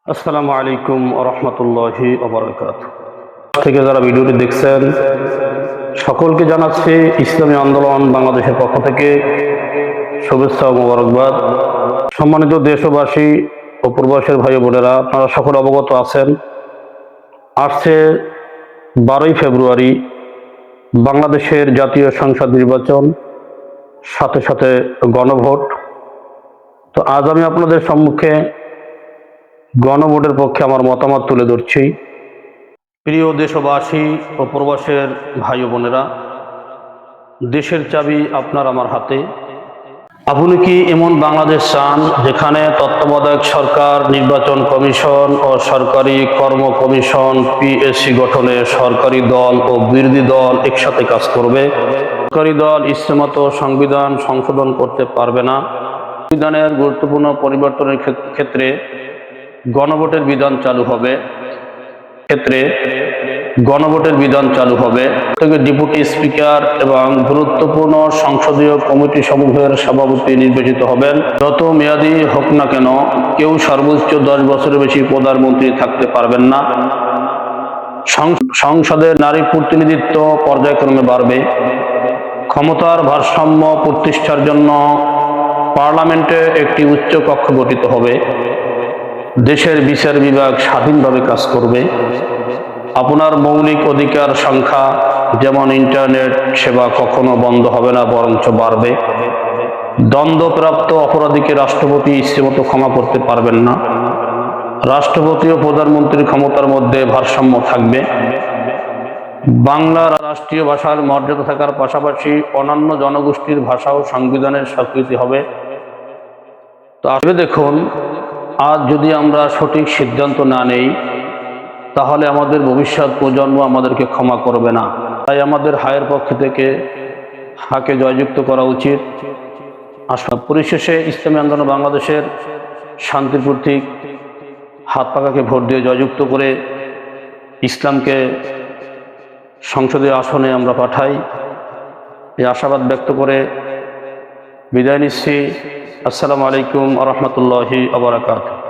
আসসালামু আলাইকুম ওয়া রাহমাতুল্লাহি ওয়া বারাকাতুহু। থেকে যারা ভিডিওটি দেখছেন সকলকে জানাচ্ছি ইসলামী আন্দোলন বাংলাদেশের পক্ষ থেকে শুভেচ্ছা ও মোবারকবাদ। সম্মানিত দেশবাসী ও প্রবাসীর ভাই বোনেরা, আপনারা সকলে অবগত আছেন, আসছে 12ই ফেব্রুয়ারি বাংলাদেশের জাতীয় সংসদ নির্বাচন, সাথে সাথে গণভোট। তো আজ আমি আপনাদের সম্মুখে গণভোটের পক্ষে আমার মতামত তুলে ধরছি। প্রিয় দেশবাসী ও প্রবাসের ভাই বোনেরা, দেশের চাবি আপনার আমার হাতে। আপনি কি এমন বাংলাদেশ চান যেখানে তত্ত্বাবধায়ক সরকার, নির্বাচন কমিশন ও সরকারি কর্ম কমিশন পিএসসি গঠনে সরকারি দল ও বিরোধী দল একসাথে কাজ করবে? সরকারি দল ইচ্ছেমতো সংবিধান সংশোধন করতে পারবে না। সংবিধানের গুরুত্বপূর্ণ পরিবর্তনের ক্ষেত্রে গণভোটের বিধান চালু হবে। ডেপুটি স্পিকার এবং গুরুত্বপূর্ণ সংসদীয় কমিটি সমূহের সভাপতি নির্বাচিত হবেন। যত মেয়াদী হোক না কেন, কেউ সর্বোচ্চ 10 বছরের বেশি প্রধানমন্ত্রী থাকতে পারবেন না। সংসদের নারী প্রতিনিধিত্ব পর্যায়ক্রমে বাড়বে। ক্ষমতার ভারসাম্য প্রতিষ্ঠার জন্য পার্লামেন্টে একটি উচ্চ কক্ষ গঠিত হবে। দেশের বিচার বিভাগ স্বাধীনভাবে কাজ করবে। আপনার মৌলিক অধিকার সংখ্যা, যেমন ইন্টারনেট সেবা, কখনো বন্ধ হবে না, বরঞ্চ বাড়বে। দণ্ডপ্রাপ্ত অপরাধীকে রাষ্ট্রপতি ইচ্ছেমতো ক্ষমা করতে পারবেন না। রাষ্ট্রপতি ও প্রধানমন্ত্রীর ক্ষমতার মধ্যে ভারসাম্য থাকবে। বাংলা রাষ্ট্রীয় ভাষার মর্যাদা থাকার পাশাপাশি অন্যান্য জনগোষ্ঠীর ভাষাও সংবিধানের স্বীকৃতি হবে। তো আসলে দেখুন, আজ যদি আমরা সঠিক সিদ্ধান্ত না নেই, তাহলে আমাদের ভবিষ্যৎ প্রজন্ম আমাদেরকে ক্ষমা করবে না। তাই আমাদের হায়ের পক্ষ থেকে হাকে জয়যুক্ত করা উচিত। আসলে পরিশেষে ইসলামী আন্দোলন বাংলাদেশের শান্তির প্রতীক হাত পাকাকে ভোট দিয়ে জয়যুক্ত করে ইসলামকে সংসদীয় আসনে আমরা পাঠাই, এই আশাবাদ ব্যক্ত করে বিদায় নিচ্ছি। আসসালামু আলাইকুম ওয়া রাহমাতুল্লাহি ওয়া বারাকাতুহু।